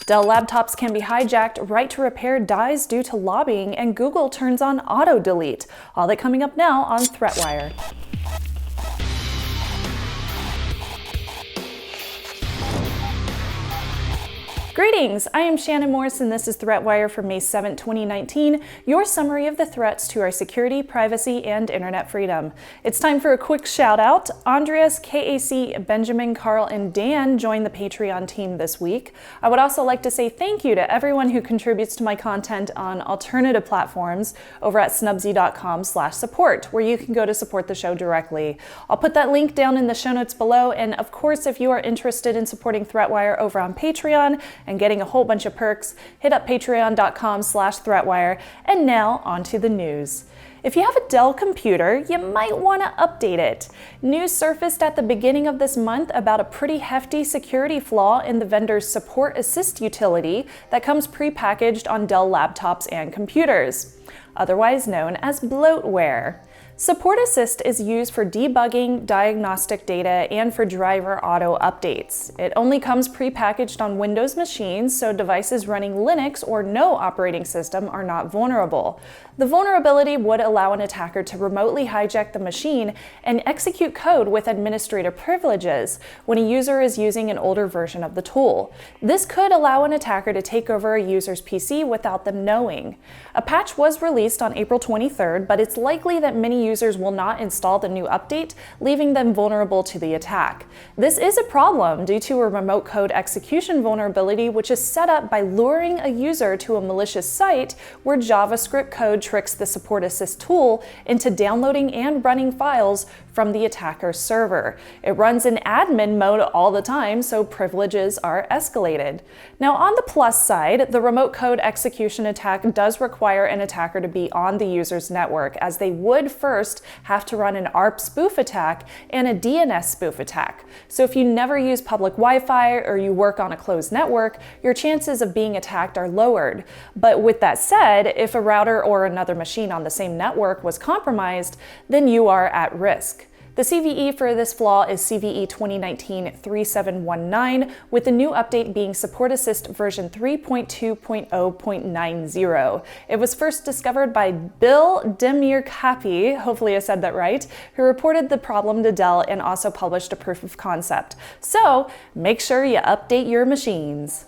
Dell laptops can be hijacked, right to repair dies due to lobbying, and Google turns on auto-delete. All that coming up now on ThreatWire. Greetings, I am Shannon Morse and this is ThreatWire for May 7, 2019, your summary of the threats to our security, privacy, and internet freedom. It's time for a quick shout out. Andreas, KAC, Benjamin, Carl, and Dan joined the Patreon team this week. I would also like to say thank you to everyone who contributes to my content on alternative platforms over at snubzy.com/support, where you can go to support the show directly. I'll put that link down in the show notes below, and of course, if you are interested in supporting ThreatWire over on Patreon, and getting a whole bunch of perks, hit up patreon.com/threatwire. And now onto the news. If you have a Dell computer, you might want to update it. News surfaced at the beginning of this month about a pretty hefty security flaw in the vendor's Support Assist utility that comes prepackaged on Dell laptops and computers, otherwise known as bloatware. Support Assist is used for debugging, diagnostic data, and for driver auto updates. It only comes prepackaged on Windows machines, so devices running Linux or no operating system are not vulnerable. The vulnerability would allow an attacker to remotely hijack the machine and execute code with administrator privileges when a user is using an older version of the tool. This could allow an attacker to take over a user's PC without them knowing. A patch was released on April 23rd, but it's likely that many users will not install the new update, leaving them vulnerable to the attack. This is a problem due to a remote code execution vulnerability, which is set up by luring a user to a malicious site where JavaScript code tricks the Support Assist tool into downloading and running files from the attacker's server. It runs in admin mode all the time, so privileges are escalated. Now, on the plus side, the remote code execution attack does require an attacker to be on the user's network, as they would first have to run an ARP spoof attack and a DNS spoof attack. So if you never use public Wi-Fi or you work on a closed network, your chances of being attacked are lowered. But with that said, if a router or another machine on the same network was compromised, then you are at risk. The CVE for this flaw is CVE 2019-3719, with the new update being Support Assist version 3.2.0.90. It was first discovered by Bill Demirkapi, hopefully I said that right, who reported the problem to Dell and also published a proof of concept. So make sure you update your machines.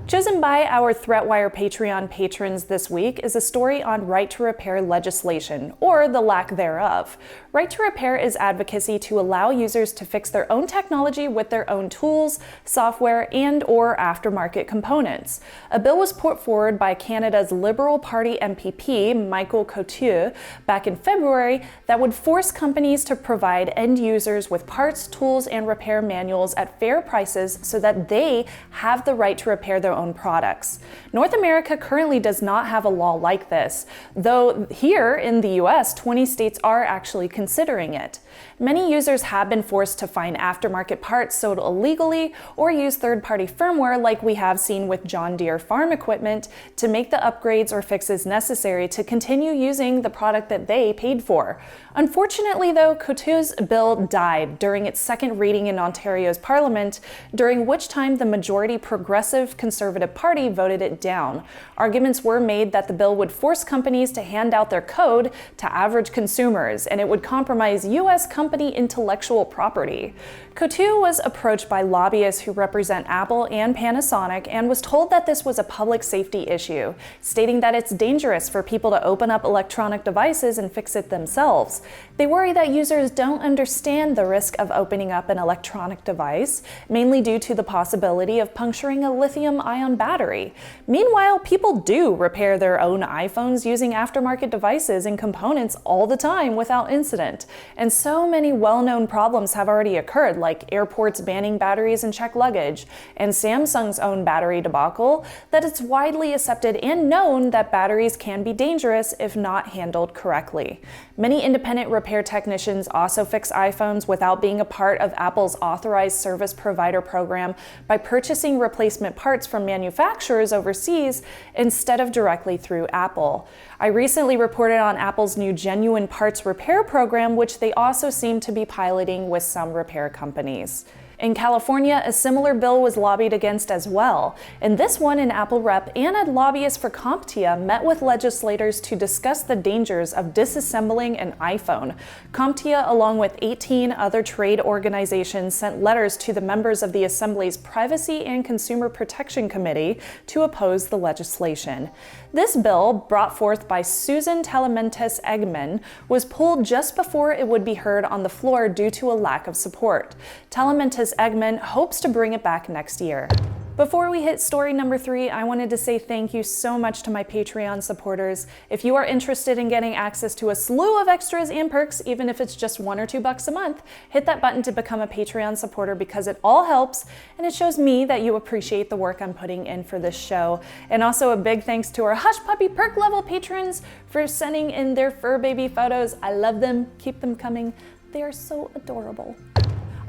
Chosen by our ThreatWire Patreon patrons this week is a story on right to repair legislation, or the lack thereof. Right to repair is advocacy to allow users to fix their own technology with their own tools, software, and/or aftermarket components. A bill was put forward by Canada's Liberal Party MPP, Michael Couture, back in February that would force companies to provide end users with parts, tools, and repair manuals at fair prices so that they have the right to repair their own products. North America currently does not have a law like this, though here in the US, 20 states are actually considering it. Many users have been forced to find aftermarket parts sold illegally or use third-party firmware like we have seen with John Deere farm equipment to make the upgrades or fixes necessary to continue using the product that they paid for. Unfortunately though, Couture's bill died during its second reading in Ontario's Parliament, during which time the majority Progressive Conservative Party voted it down. Arguments were made that the bill would force companies to hand out their code to average consumers, and it would compromise U.S. company intellectual property. Couture was approached by lobbyists who represent Apple and Panasonic and was told that this was a public safety issue, stating that it's dangerous for people to open up electronic devices and fix it themselves. They worry that users don't understand the risk of opening up an electronic device, mainly due to the possibility of puncturing a lithium-ion battery. Meanwhile, people do repair their own iPhones using aftermarket devices and components all the time without incident. And so many well-known problems have already occurred, like airports banning batteries in checked luggage, and Samsung's own battery debacle, that it's widely accepted and known that batteries can be dangerous if not handled correctly. Many independent repair technicians also fix iPhones without being a part of Apple's authorized service provider program by purchasing replacement parts from manufacturers overseas instead of directly through Apple. I recently reported on Apple's new genuine parts repair program, which they also seem to be piloting with some repair companies. In California, a similar bill was lobbied against as well. In this one, an Apple rep and a lobbyist for CompTIA met with legislators to discuss the dangers of disassembling an iPhone. CompTIA, along with 18 other trade organizations, sent letters to the members of the Assembly's Privacy and Consumer Protection Committee to oppose the legislation. This bill, brought forth by Susan Tellementes-Eggman, was pulled just before it would be heard on the floor due to a lack of support. Tellementes-Eggman hopes to bring it back next year. Before we hit story number 3, I wanted to say thank you so much to my Patreon supporters. If you are interested in getting access to a slew of extras and perks, even if it's just $1 or $2 a month, hit that button to become a Patreon supporter because it all helps and it shows me that you appreciate the work I'm putting in for this show. And also a big thanks to our Hush Puppy perk level patrons for sending in their fur baby photos. I love them. Keep them coming. They are so adorable.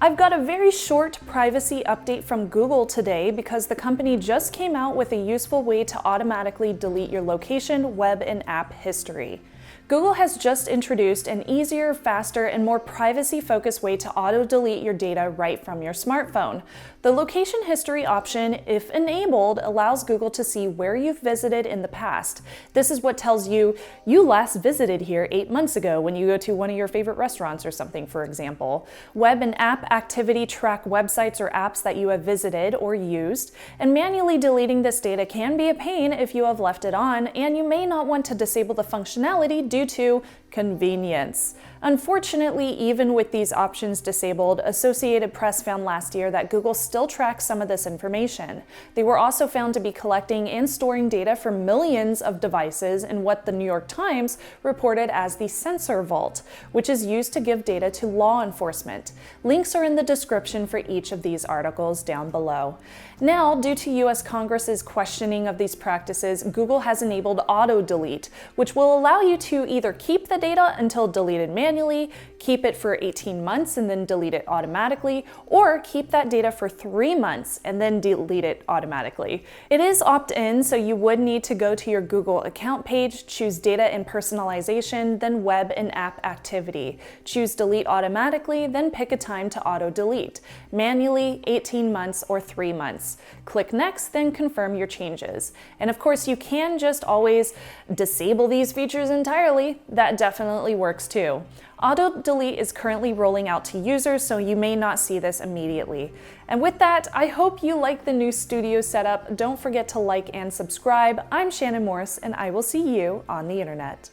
I've got a very short privacy update from Google today because the company just came out with a useful way to automatically delete your location, web, and app history. Google has just introduced an easier, faster, and more privacy-focused way to auto-delete your data right from your smartphone. The location history option, if enabled, allows Google to see where you've visited in the past. This is what tells you last visited here 8 months ago when you go to one of your favorite restaurants or something, for example. Web and app activity track websites or apps that you have visited or used, and manually deleting this data can be a pain if you have left it on, and you may not want to disable the functionality due to convenience. Unfortunately, even with these options disabled, Associated Press found last year that Google still tracks some of this information. They were also found to be collecting and storing data from millions of devices in what the New York Times reported as the Sensor Vault, which is used to give data to law enforcement. Links are in the description for each of these articles down below. Now, due to US Congress's questioning of these practices, Google has enabled auto-delete, which will allow you to either keep the data until deleted manually, keep it for 18 months and then delete it automatically, or keep that data for 3 months and then delete it automatically. It is opt-in, so you would need to go to your Google account page, choose data and personalization, then web and app activity. Choose delete automatically, then pick a time to auto-delete. Manually, 18 months or 3 months. Click next, then confirm your changes. And of course, you can just always disable these features entirely. That definitely works too. Auto-delete is currently rolling out to users, so you may not see this immediately. And with that, I hope you like the new studio setup. Don't forget to like and subscribe. I'm Shannon Morse, and I will see you on the internet.